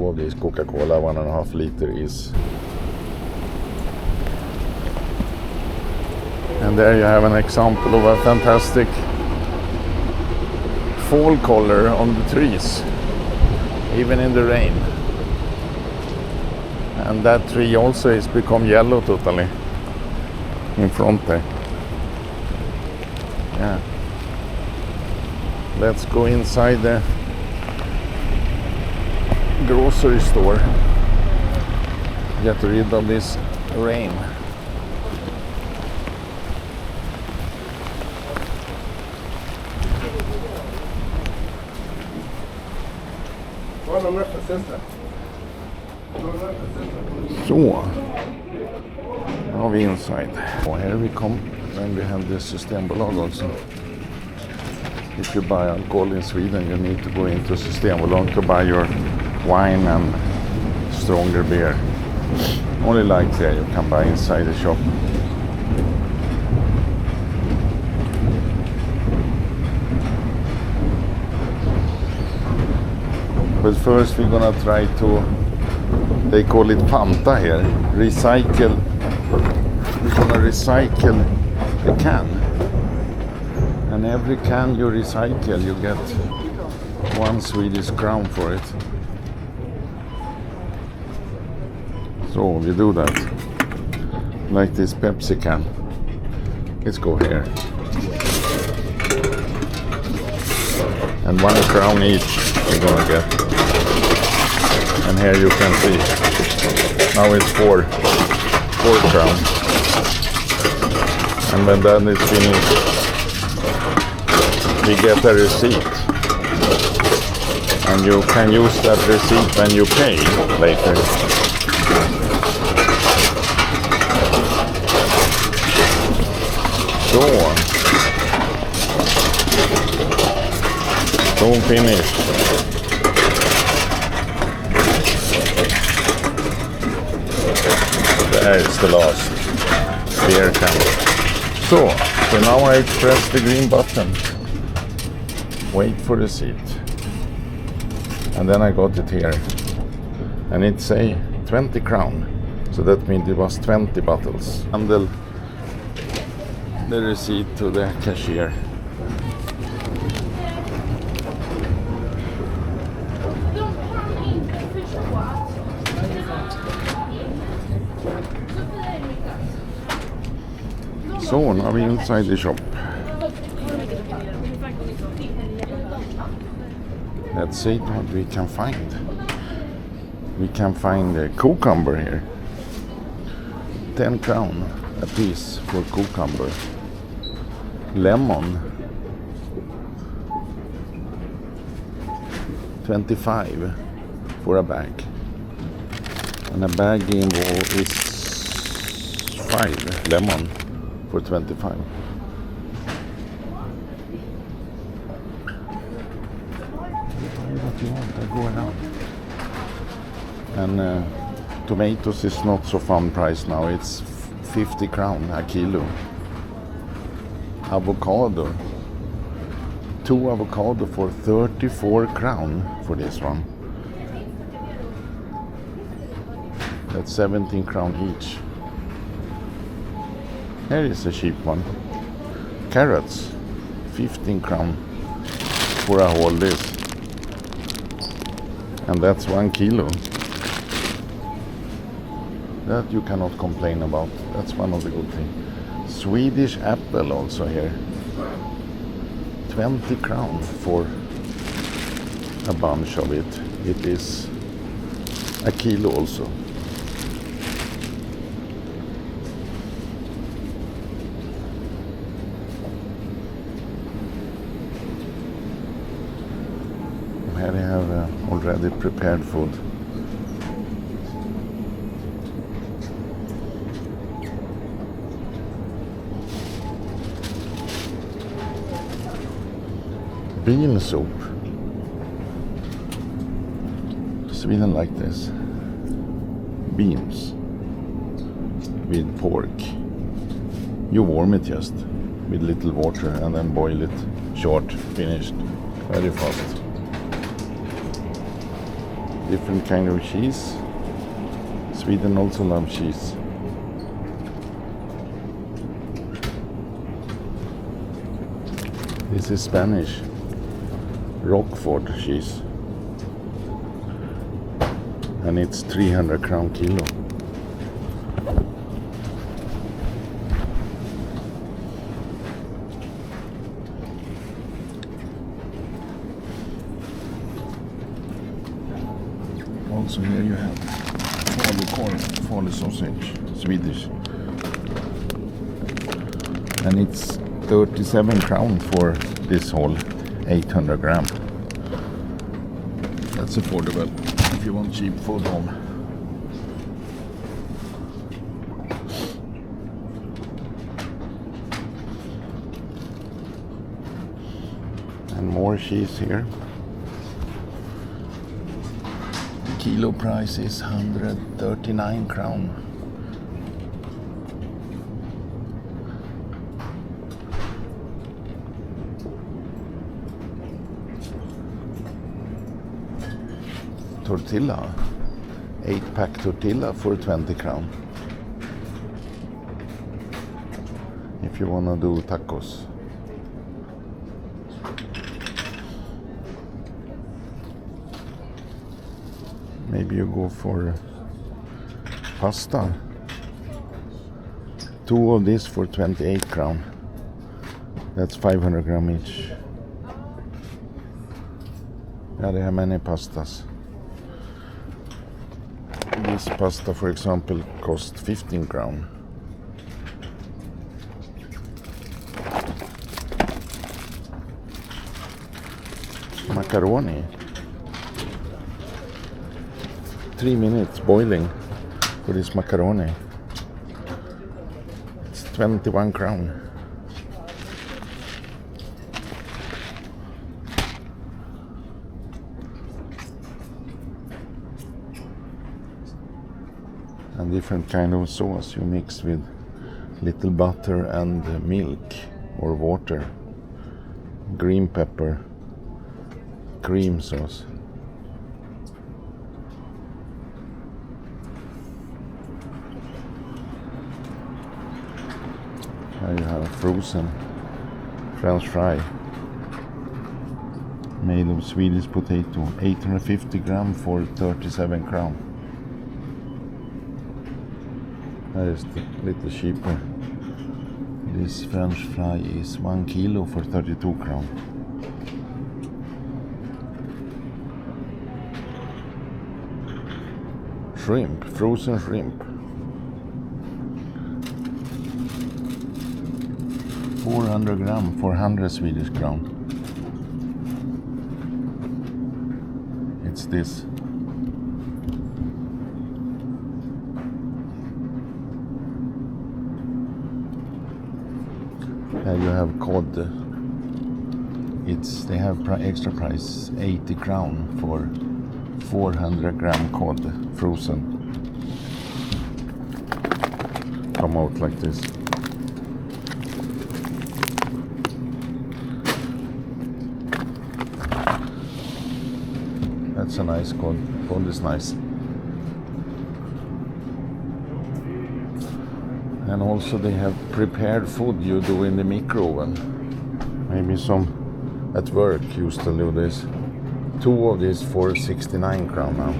2 of these Coca-Cola 1.5 liter is. And there you have an example of a fantastic fall color on the trees, even in the rain. And that tree also has become yellow totally in front there. Yeah. Let's go inside the grocery store. Get rid of this rain. So, now we inside. Oh, here we come. Then we have the Systembolag also. If you buy alcohol in Sweden, you need to go into Systembolag to buy your wine and stronger beer. Only like there you can buy inside the shop. But first we're gonna try to, they call it Fanta here, recycle. We're gonna recycle a can. And every can you recycle, you get 1 Swedish crown for it. So we do that. Like this Pepsi can. Let's go here. And 1 crown each we're gonna get. And here you can see, now it's 4 crowns. And when that is finished, we get a receipt. And you can use that receipt when you pay later. So, don't finish. There is the last beer can. So now I press the green button. Wait for the seat. And then I got it here. And it say 20 crown. So that means it was 20 bottles. Handle the receipt to the cashier. So now we're inside the shop. Let's see what we can find. We can find a cucumber here. 10 crown a piece for cucumber. Lemon. 25 for a bag. And a bag involved is 5 lemon. For 25. What you want, I go now. And tomatoes is not so fun price now. It's 50 crown a kilo. Avocado. 2 avocado for 34 crown for this one. That's 17 crown each. Here is a cheap one. Carrots, 15 crown for a whole this. And that's 1 kilo. That you cannot complain about. That's one of the good things. Swedish apple also here. 20 crown for a bunch of it. It is a kilo also. Here they have already prepared food. Bean soup. Sweden like this. Beans with pork. You warm it just with little water and then boil it short, finished, very fast. different kind of cheese. Sweden also loves cheese. This is Spanish Roquefort cheese, and it's 300 crown kilo. Also here you have falukorv sausage, Swedish, and it's 37 crown for this whole 800 gram. That's affordable if you want cheap food home. And more cheese here. Kilo price is 139 crown. Tortilla, 8-pack tortilla for 20 crown. If you wanna do tacos. Maybe you go for pasta. 2 of this for 28 crown. That's 500 gram each. Yeah, they have many pastas. This pasta, for example, cost 15 crown. Macaroni. 3 minutes boiling for this macaroni. It's 21 crown. And different kind of sauce you mix with little butter and milk or water. Green pepper, cream sauce. Here you have frozen French fry made of Swedish potato, 850 gram for 37 crown. That is a little cheaper. This French fry is 1 kilo for 32 crown. Shrimp, frozen shrimp. 400 gram for 100 Swedish crown. It's this. Here you have cod. They have extra price 80 crown for 400 gram cod frozen. Come out like this. That's a nice cod. Cod is nice. And also they have prepared food you do in the micro oven. Maybe some at work used to do this. 2 of these for 69 crown now.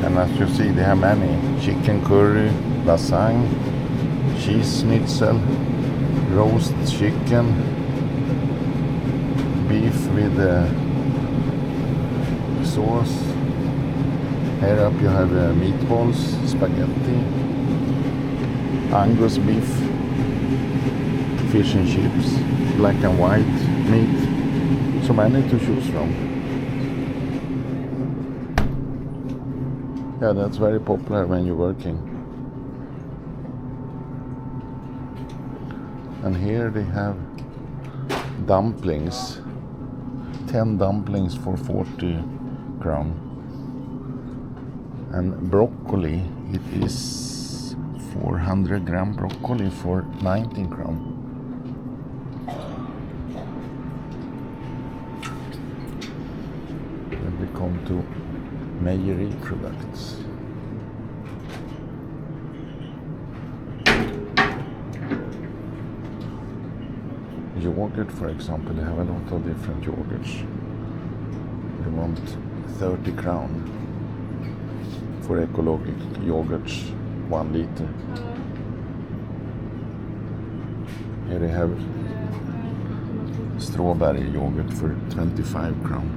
And as you see, they have many. Chicken curry, lasagne, cheese schnitzel, roast chicken, beef with sauce. Here up you have meatballs, spaghetti, Angus beef, fish and chips, black and white meat. So many to choose from. Yeah, that's very popular when you're working. And here they have dumplings. 10 dumplings for 40 crown. And broccoli, it is 400 gram broccoli for 19 crown. Then we come to Mejeri products. Yogurt, for example, they have a lot of different yogurts. You want 30 crown for ecologic yogurts, 1 liter. Here they have strawberry yogurt for 25 crown.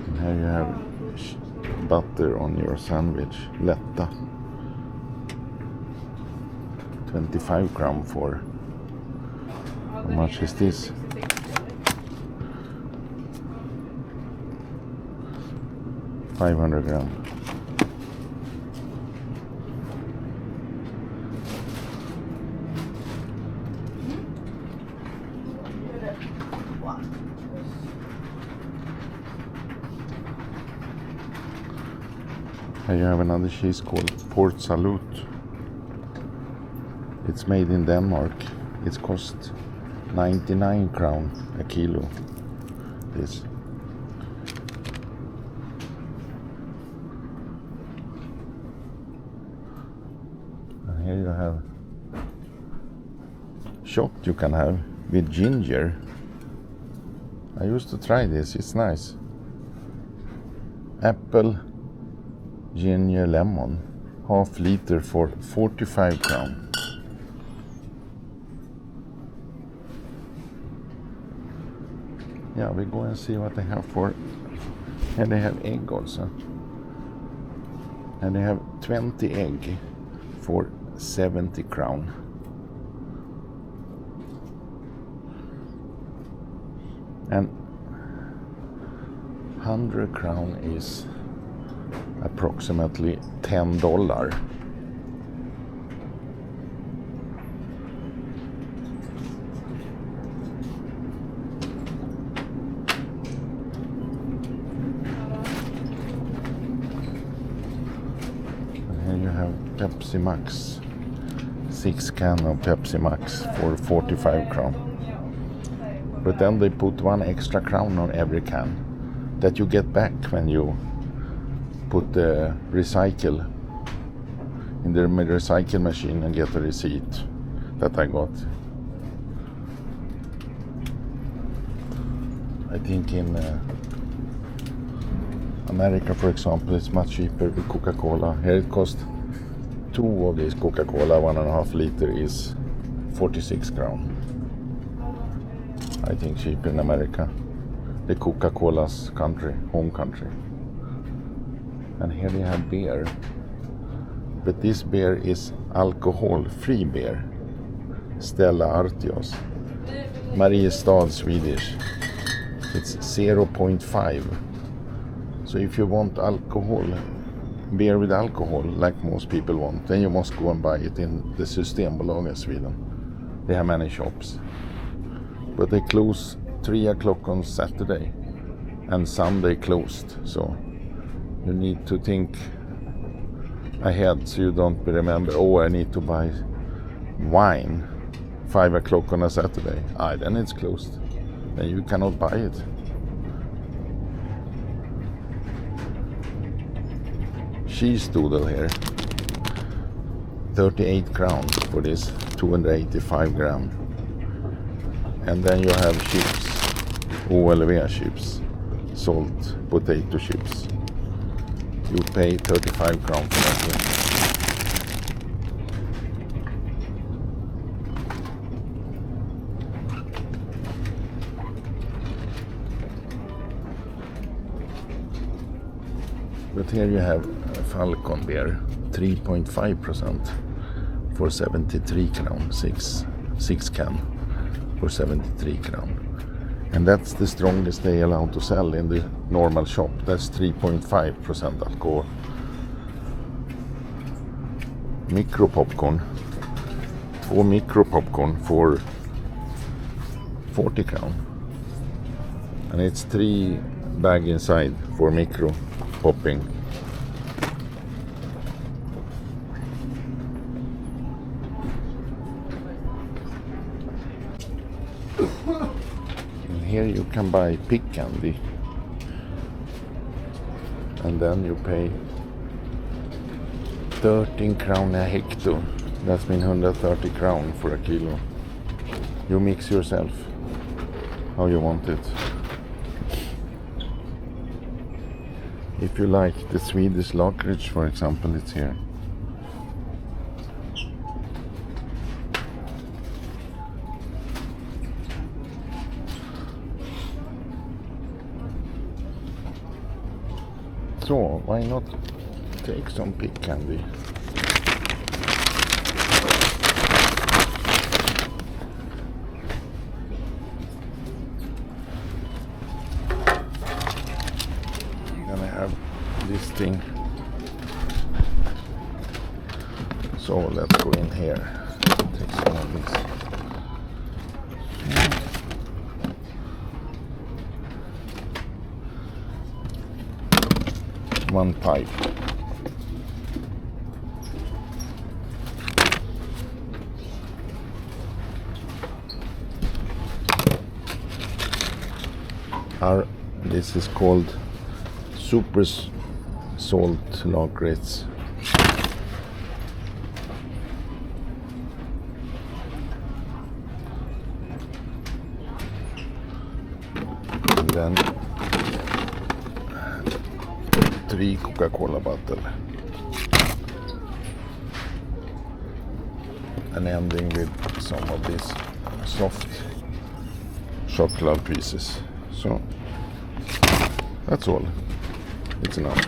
And here you have butter on your sandwich, Letta. 25 crown for, how much is this? $500 gram. Here you have another cheese called Port Salut. It's made in Denmark. It's cost 99 crown a kilo. This. And here you have shot you can have with ginger. I used to try this. It's nice. Apple, ginger, lemon, half liter for 45 crown. Yeah, we go and see what they have for. And they have egg also. And they have 20 egg for 70 crown. And 100 crown is approximately $10. And here you have Pepsi Max, 6 can of Pepsi Max for 45 crown. But then they put 1 extra crown on every can that you get back when you put the recycle in the recycle machine and get a receipt that I got. I think in America, for example, it's much cheaper with Coca-Cola. Here it costs 2 of these Coca-Cola 1.5 liter is 46 crown. I think cheaper in America. The Coca-Cola's country, home country. And here they have beer. But this beer is alcohol-free beer. Stella Artois. Mariestad, Swedish. It's 0.5. So if you want alcohol, beer with alcohol, like most people want, then you must go and buy it in the Systembolaget in Sweden. They have many shops. But they close 3 o'clock on Saturday. And Sunday closed. So you need to think ahead so you don't remember, oh, I need to buy wine 5 o'clock on a Saturday. Then it's closed. Then you cannot buy it. Cheese doodle here. 38 crowns for this, 285 gram. And then you have chips, OLV chips, salt potato chips. You pay 35 crowns for that one. But here you have Falcon beer, 3.5% for 73 crown, 6 can for 73 crown. And that's the strongest they allow to sell in the normal shop. That's 3.5% alcohol. Micro popcorn. 2 micro popcorn for 40 crown. And it's 3 bag inside for micro popping. And here you can buy pick candy. And then you pay 13 crown a hecto. That's been 130 crown for a kilo. You mix yourself how you want it. If you like the Swedish lakrits, for example, it's here. So why not take some pick candy? Then I have this thing. So let's go in here. Take some of this. One pipe. This is called super salt lakrits. And then 3 Coca-Cola bottle. And ending with some of these soft chocolate pieces. So that's all. It's enough.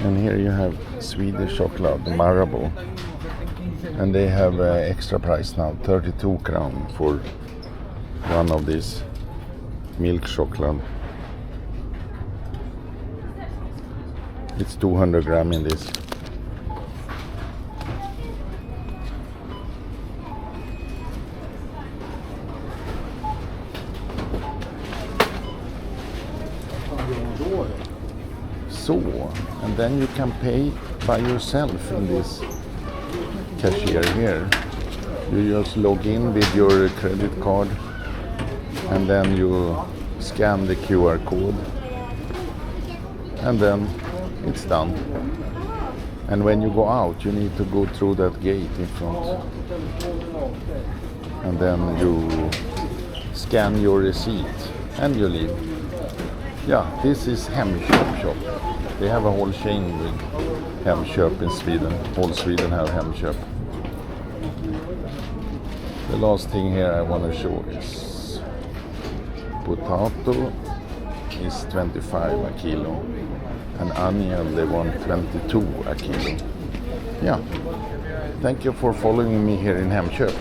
And here you have Swedish chocolate, Marabou. And they have extra price now, 32 crown for one of these milk chocolate. It's 200 gram in this. So, and then you can pay by yourself in this cashier here. You just log in with your credit card and then you scan the QR code and then it's done. And when you go out you need to go through that gate in front and then you scan your receipt and you leave. Yeah, this is Hemköp shop. They have a whole chain with Hemköp in Sweden. All Sweden have Hemköp. The last thing here I want to show is potato is 25 a kilo and onion they want 22 a kilo. Yeah, thank you for following me here in Hemköp.